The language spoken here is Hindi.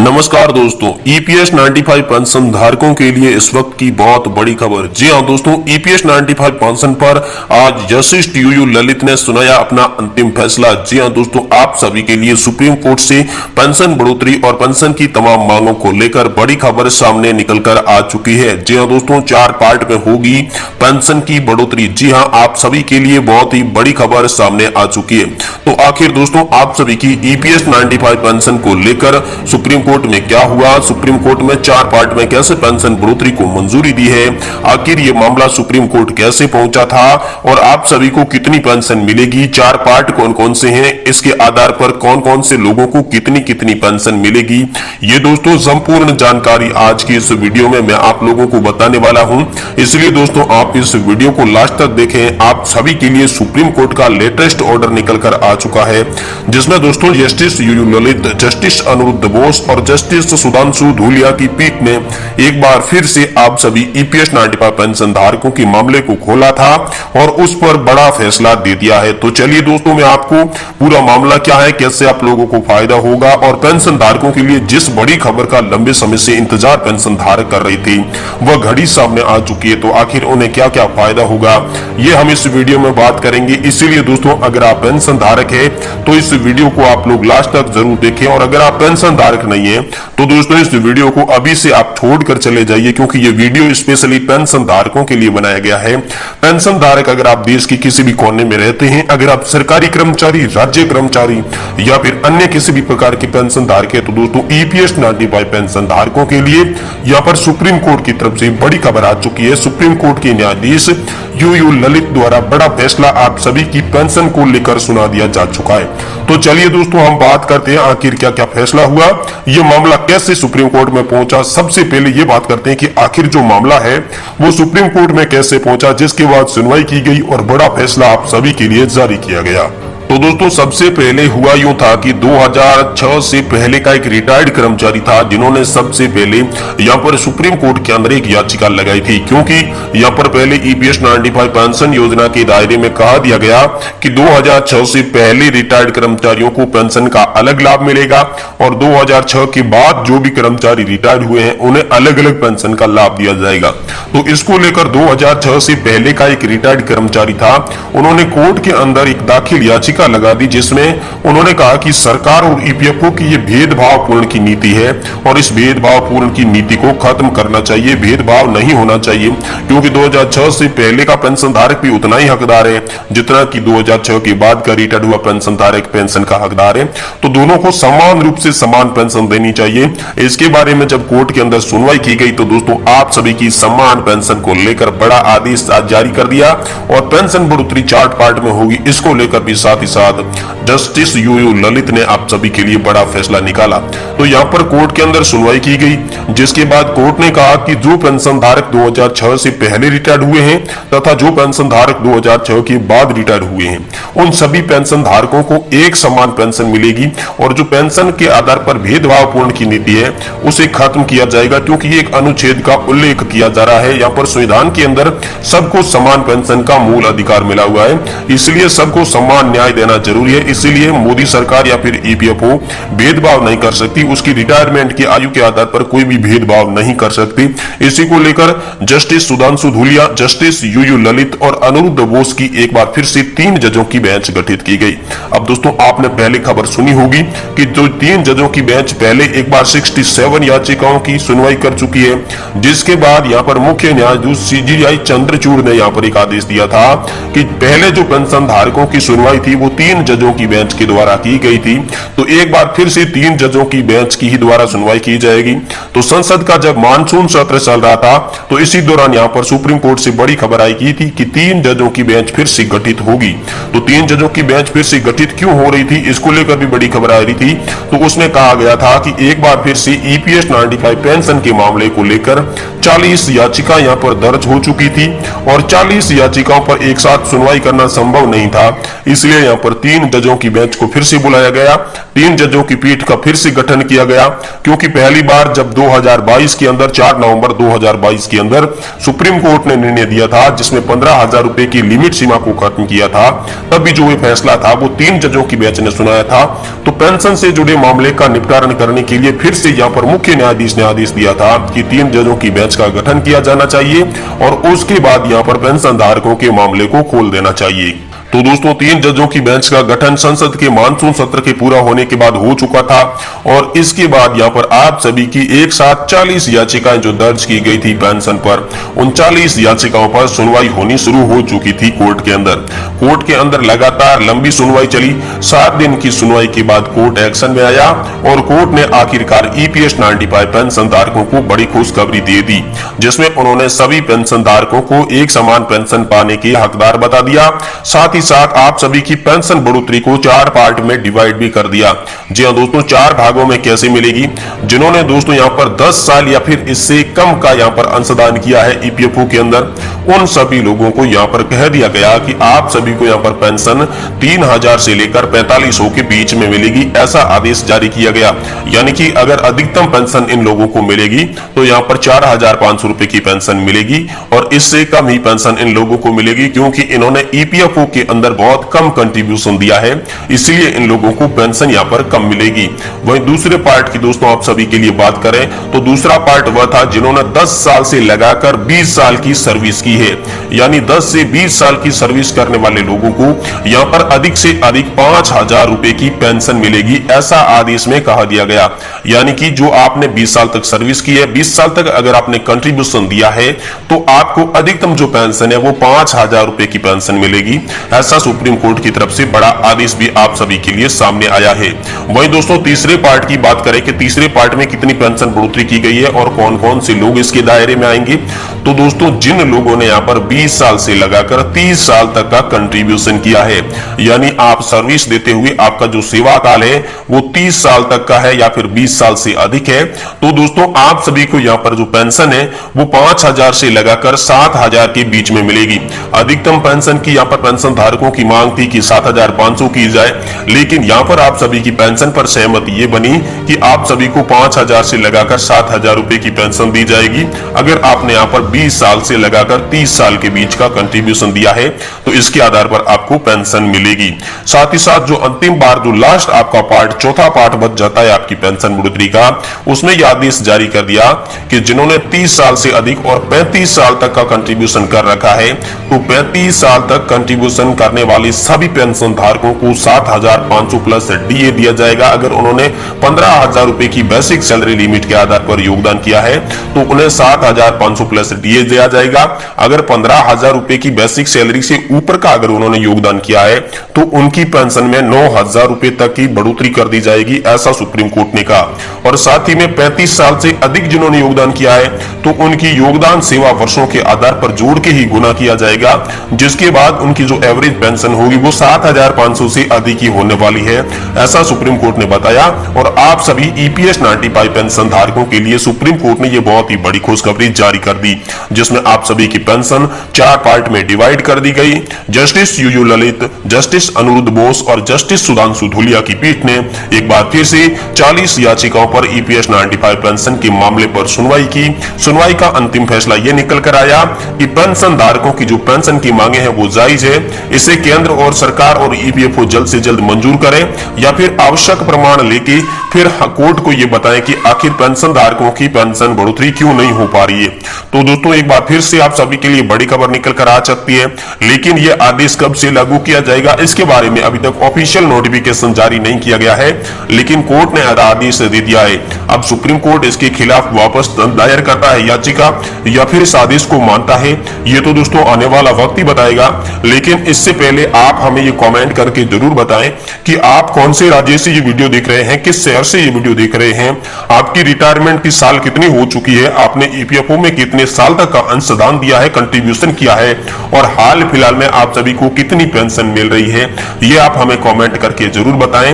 नमस्कार दोस्तों, ईपीएस 95 पेंशन धारकों के लिए इस वक्त की बहुत बड़ी खबर। जी हां दोस्तों, ईपीएस 95 पेंशन पर आज जस्टिस टीयू ललित ने सुनाया अपना अंतिम फैसला। जी हां दोस्तों, आप सभी के लिए सुप्रीम कोर्ट से पेंशन बढ़ोतरी और पेंशन की तमाम मांगों को लेकर बड़ी खबर सामने निकल कर आ चुकी है। जी हां दोस्तों, 4 पार्ट में होगी पेंशन की बढ़ोतरी। जी हां, आप सभी के लिए बहुत ही बड़ी खबर सामने आ चुकी है। तो आखिर दोस्तों, आप सभी की ईपीएस 95 पेंशन को लेकर सुप्रीम कोर्ट में क्या हुआ, सुप्रीम कोर्ट में 4 पार्ट में कैसे पेंशन बढ़ोतरी को मंजूरी दी है, आखिर ये मामला सुप्रीम कोर्ट कैसे पहुंचा था और आप सभी को कितनी पेंशन मिलेगी, 4 पार्ट कौन कौन से हैं, इसके आधार पर कौन कौन से लोगों को कितनी कितनी पेंशन मिलेगी, ये दोस्तों संपूर्ण जानकारी आज की इस वीडियो में मैं आप लोगों को बताने वाला हूं। इसलिए दोस्तों, आप इस वीडियो को लास्ट तक देखें। आप सभी के लिए सुप्रीम कोर्ट का लेटेस्ट ऑर्डर निकल कर आ चुका है, जिसमें दोस्तों जस्टिस यूयू ललित, जस्टिस अनिरुद्ध बोस और जस्टिस सुधांशु धूलिया की पीठ ने एक बार फिर से आप सभी ईपीएस 95 पेंशन धारकों के मामले को खोला था और उस पर बड़ा फैसला दे दिया है। तो चलिए दोस्तों, मैं आपको पूरा मामला क्या है, कैसे आप लोगों को फायदा होगा और पेंशन धारकों के लिए जिस बड़ी खबर का लंबे समय से इंतजार पेंशन धारक कर रही थी वह घड़ी सामने आ चुकी है। तो आखिर उन्हें क्या क्या फायदा होगा, ये हम इस वीडियो में बात करेंगे। इसीलिए दोस्तों, अगर आप पेंशन धारक है तो इस वीडियो को आप लोग लास्ट तक जरूर देखें, और अगर आप पेंशन धारक नहीं है तो दोस्तों इस वीडियो को अभी से आप छोड़कर चले जाइए, क्योंकि ये वीडियो स्पेशली पेंशन धारकों के लिए बनाया गया है। पेंशन धारक अगर आप देश के किसी भी कोने में रहते हैं, अगर आप सरकारी कर्मचारी, राज्य कर्मचारी या फिर अन्य किसी भी प्रकार के पेंशन धारक है, तो दोस्तों ईपीएस 95 पेंशन धारकों के लिए यहाँ पर सुप्रीम कोर्ट की तरफ से बड़ी खबर आ चुकी है। सुप्रीम कोर्ट के न्यायाधीश यूयू ललित द्वारा बड़ा फैसला आप सभी की पेंशन को लेकर सुना दिया जा चुका है। तो चलिए दोस्तों, हम बात करते हैं आखिर क्या क्या फैसला हुआ, ये मामला कैसे सुप्रीम कोर्ट में पहुंचा। सबसे पहले ये बात करते हैं कि आखिर जो मामला है वो सुप्रीम कोर्ट में कैसे पहुंचा, जिसके बाद सुनवाई की गई और बड़ा फैसला आप सभी के लिए जारी किया गया। तो दोस्तों, सबसे पहले हुआ यूं था कि 2006 से पहले का एक रिटायर्ड कर्मचारी था, जिन्होंने सबसे पहले यहाँ पर सुप्रीम कोर्ट के अंदर एक याचिका लगाई थी, क्योंकि यहाँ पर पहले ईपीएस 95 पेंशन योजना के दायरे में कहा दिया गया कि 2006 से पहले रिटायर्ड कर्मचारियों को पेंशन का अलग लाभ मिलेगा और 2006 के बाद जो भी कर्मचारी रिटायर्ड हुए हैं उन्हें अलग अलग पेंशन का लाभ दिया जाएगा। तो इसको लेकर 2006 से पहले का एक रिटायर्ड कर्मचारी था, उन्होंने कोर्ट के अंदर एक दाखिल याचिका लगा दी, जिसमें उन्होंने कहा कि सरकार और ईपीएफओ की ये भेदभावपूर्ण की नीति है और इस भेदभावपूर्ण की नीति को खत्म करना चाहिए। भेदभाव नहीं होना चाहिए, क्योंकि 2006 से पहले का पेंशन धारक भी उतना ही हकदार है जितना कि 2006 के बाद का रिटायर्ड हुआ पेंशन धारक पेंशन का हकदार है। तो दोनों को समान रूप से समान पेंशन देनी चाहिए। इसके बारे में जब कोर्ट के अंदर सुनवाई की गई तो दोस्तों आप सभी की समान पेंशन को लेकर बड़ा आदेश जारी कर दिया और पेंशन बढ़ोतरी 4 पार्ट में होगी, इसको लेकर भी साथ ही साथ जस्टिस यूयू ललित ने आप सभी के लिए बड़ा फैसला निकाला। तो यहाँ पर कोर्ट के अंदर सुनवाई की गई, जिसके बाद कोर्ट ने कहा कि जो पेंशन धारक 2006 से पहले रिटायर्ड हुए हैं तथा जो पेंशन धारक 2006 के बाद रिटायर्ड हुए हैं, उन सभी पेंशन धारकों को एक समान पेंशन मिलेगी और जो पेंशन के आधार पर भेदभावपूर्ण की नीति है उसे खत्म किया जाएगा, क्योंकि ये एक अनुच्छेद का उल्लेख किया जा रहा है। यहाँ पर संविधान के अंदर सबको समान पेंशन का मूल अधिकार मिला हुआ है, इसलिए सबको समान न्याय देना जरूरी है। इसीलिए मोदी सरकार या फिर ईपीएफओ भेदभाव नहीं कर सकती, उसकी रिटायरमेंट की आयु के आधार पर कोई भी भेदभाव नहीं कर सकती। इसी को लेकर जस्टिस सुधांशु धूलिया, जस्टिस यूयू ललित और अनिरुद्ध बोस की एक बार फिर से 3 जजों की बेंच गठित की गई। अब दोस्तों, आपने पहले खबर सुनी होगी कि जो 3 जजों की बेंच पहले एक बार 67 याचिकाओं की सुनवाई कर चुकी है, जिसके बाद यहाँ पर मुख्य न्यायाधीश सीजीआई चंद्रचूड़ ने यहाँ पर एक आदेश दिया था कि पहले जो पेंशन धारकों की सुनवाई थी वो 3 जजों की बेंच के द्वारा की गई थी, तो एक बार फिर से 3 जजों की बेंच की ही द्वारा सुनवाई की जाएगी। तो संसद का जब मानसून सत्र चल रहा था तो इसी दौरान यहाँ पर सुप्रीम कोर्ट से बड़ी खबर आई की थी कि 3 जजों की बेंच फिर से गठित होगी। तो 3 जजों की बेंच फिर से गठित क्यों हो रही थी, इसको लेकर भी बड़ी खबर आ रही थी। तो उसमें कहा गया था कि एक बार फिर से ईपीएस 95 पेंशन के मामले को लेकर 40 याचिका यहाँ पर दर्ज हो चुकी थी और 40 याचिकाओं पर एक साथ सुनवाई करना संभव नहीं था, इसलिए यहाँ पर 3 जजों की बेंच को फिर से बुलाया गया। 3 जजों की पीठ का फिर से गठन गठन किया गया, क्योंकि पहली बार जब 2022 के अंदर 4 नवंबर 2022 के अंदर सुप्रीम कोर्ट ने निर्णय दिया था जिसमें 15,000 रुपए की लिमिट सीमा को खत्म किया था, तब भी जो ये फैसला था वो 3 जजों की बेंच ने सुनाया था। तो पेंशन से जुड़े मामले का निपटारण करने के लिए फिर से यहाँ पर मुख्य न्यायाधीश ने आदेश दिया था कि 3 जजों की बेंच का गठन किया जाना चाहिए और उसके बाद यहाँ पर पेंशन धारकों के मामले को खोल देना चाहिए। तो दोस्तों 3 जजों की बेंच का गठन संसद के मानसून सत्र के पूरा होने के बाद हो चुका था और इसके बाद यहाँ पर आप सभी की एक साथ 40 याचिकाएं जो दर्ज की गई थी पेंशन पर, उन 40 याचिकाओं पर सुनवाई होनी शुरू हो चुकी थी कोर्ट के अंदर। कोर्ट के अंदर लगातार लंबी सुनवाई चली। 7 दिन की सुनवाई के बाद कोर्ट एक्शन में आया और कोर्ट ने आखिरकार ईपीएस 95 पेंशन धारकों को बड़ी खुशखबरी दे दी, जिसमें उन्होंने सभी पेंशन धारकों को एक समान पेंशन पाने के हकदार बता दिया। साथ ही साथ आप सभी की पेंशन बढ़ोतरी को 4 पार्ट में डिवाइड भी कर दिया। जी हां दोस्तों, 4 भागों में कैसे मिलेगी। जिन्होंने दोस्तों यहाँ पर 10 साल या फिर इससे कम का यहाँ पर अंशदान किया है ईपीएफओ के अंदर, उन सभी लोगों को यहाँ पर कह दिया गया कि आप सभी को यहाँ पर पेंशन 3,000 से लेकर 4500 के बीच में मिलेगी, ऐसा आदेश जारी किया गया। यानी कि अगर अधिकतम पेंशन इन लोगों को मिलेगी तो यहाँ पर 4,500 रुपए की पेंशन मिलेगी और इससे कम ही पेंशन इन लोगों को मिलेगी, क्योंकि इन्होंने ईपीएफओ के अंदर बहुत कम कंट्रीब्यूशन दिया है, इसलिए इन लोगों को पेंशन यहाँ पर कम मिलेगी। वहीं दूसरे पार्ट की दोस्तों आप सभी के लिए बात करें तो दूसरा पार्ट वह था जिन्होंने 10 साल से लगाकर 20 साल की सर्विस की है। यानी 10 से 20 साल की सर्विस करने वाले लोगों को यहाँ पर अधिक से अधिक 5,000 रुपए की पेंशन मिलेगी, ऐसा आदेश में कहा दिया गया। यानी कि जो आपने 20 साल तक सर्विस की है, 20 साल तक अगर आपने कंट्रीब्यूशन दिया है तो आपको अधिकतम जो पेंशन है वो 5,000 रुपए की पेंशन मिलेगी, ऐसा सुप्रीम कोर्ट की तरफ से बड़ा आदेश भी आप सभी के लिए सामने आया है। वहीं दोस्तों तीसरे पार्ट की बात करें कि तीसरे पार्ट में कितनी पेंशन बढ़ोतरी की गई है और कौन कौन से लोग इसके दायरे में आएंगे, तो दोस्तों जिन लोगों ने यहाँ पर 20 साल से लगाकर 30 साल तक का कंट्रीब्यूशन किया है, यानी आप सर्विस देते हुए आपका जो सेवा काल है वो 30 साल तक का है या फिर 20 साल से अधिक है, तो दोस्तों आप सभी को यहाँ पर जो पेंशन है वो 5,000 से लगाकर 7,000 के बीच में मिलेगी। अधिकतम पेंशन की यहाँ पर पेंशन धारकों की मांग थी कि 7,500 की जाए, लेकिन यहाँ पर आप सभी की पेंशन पर सहमति ये बनी कि आप सभी को 5,000 से लगाकर 7,000 रुपए की पेंशन दी जाएगी अगर आपने यहाँ पर 20 साल से लगाकर 30 साल के बीच का कंट्रीब्यूशन दिया है, तो इसके आधार पर आपको पेंशन मिलेगी। साथ ही साथ जो अंतिम बार जो लास्ट आपका पार्ट, चौथा पार्ट बच जाता है आपकी पेंशन बढ़ोतरी का, उसमें यह आदेश जारी कर दिया कि जिन्होंने 30 साल से अधिक और 35 साल तक का कंट्रीब्यूशन कर रखा है, तो 35 साल तक कंट्रीब्यूशन करने वाले सभी पेंशन धारकों को 7,500 प्लस डीए दिया जाएगा। अगर उन्होंने 15,000 रुपए की बेसिक सैलरी लिमिट के आधार पर योगदान किया है तो उन्हें 7,500 प्लस डीए दिया जाएगा। अगर 15,000 रुपए की बेसिक सैलरी से ऊपर का अगर उन्होंने योगदान किया है तो उनकी पेंशन में 9,000 रुपए तक की बढ़ोतरी कर दी जाएगी, ऐसा सुप्रीम कोर्ट ने कहा। और साथ ही में 35 साल से अधिक जिन्होंने योगदान किया है तो उनकी योगदान सेवा वर्षों के आधार पर जोड़ के ही गुना किया जाएगा, जिसके बाद उनकी जो एवरेज पेंशन होगी वो 7,500 से अधिक ही होने वाली है, ऐसा सुप्रीम कोर्ट ने बताया। और आप सभी ईपीएस 95 पेंशन धारकों के लिए सुप्रीम कोर्ट ने ये बहुत ही बड़ी खुशखबरी जारी कर दी, जिसमें आप सभी की पेंशन 4 पार्ट में डिवाइड कर दी गई। जस्टिस यूयू ललित, जस्टिस अनिरुद्ध बोस और जस्टिस सुधांशु धूलिया की पीठ ने एक बार फिर से 40 याचिकाओं पर ईपीएस 95 पेंशन के मामले पर सुनवाई की। सुनवाई का अंतिम फैसला यह निकल कर आया कि पेंशन धारकों की जो पेंशन की मांगे हैं वो जायज है, इसे केंद्र और सरकार और ईपीएफओ जल्द से जल्द मंजूर करे या फिर आवश्यक प्रमाण लेके फिर कोर्ट को ये बताएं कि आखिर पेंशन धारकों की पेंशन बढ़ोतरी क्यों नहीं हो पा रही है। तो दोस्तों एक बार फिर से आप सभी के लिए बड़ी खबर निकल कर आ सकती है, लेकिन ये आदेश कब से लागू किया जाएगा इसके बारे में अभी तक ऑफिशियल नोटिफिकेशन जारी नहीं किया गया है, लेकिन कोर्ट ने आदेश दे दिया है। अब सुप्रीम कोर्ट इसके खिलाफ वापस दायर करता है याचिका या फिर इस आदेश को मानता है, ये तो दोस्तों आने वाला वक्त ही बताएगा। लेकिन इससे पहले आप हमें ये कमेंट करके जरूर बताएं कि आप कौन से राज्य से ये वीडियो देख रहे हैं, किस शहर से ये वीडियो देख रहे हैं, आपकी रिटायरमेंट की साल कितनी हो चुकी है, आपने ईपीएफओ में कितने साल तक का अंशदान दिया है, कंट्रीब्यूशन किया है और हाल फिलहाल में आप सभी को कितनी पेंशन मिल रही है, ये आप हमें कमेंट करके जरूर बताएं।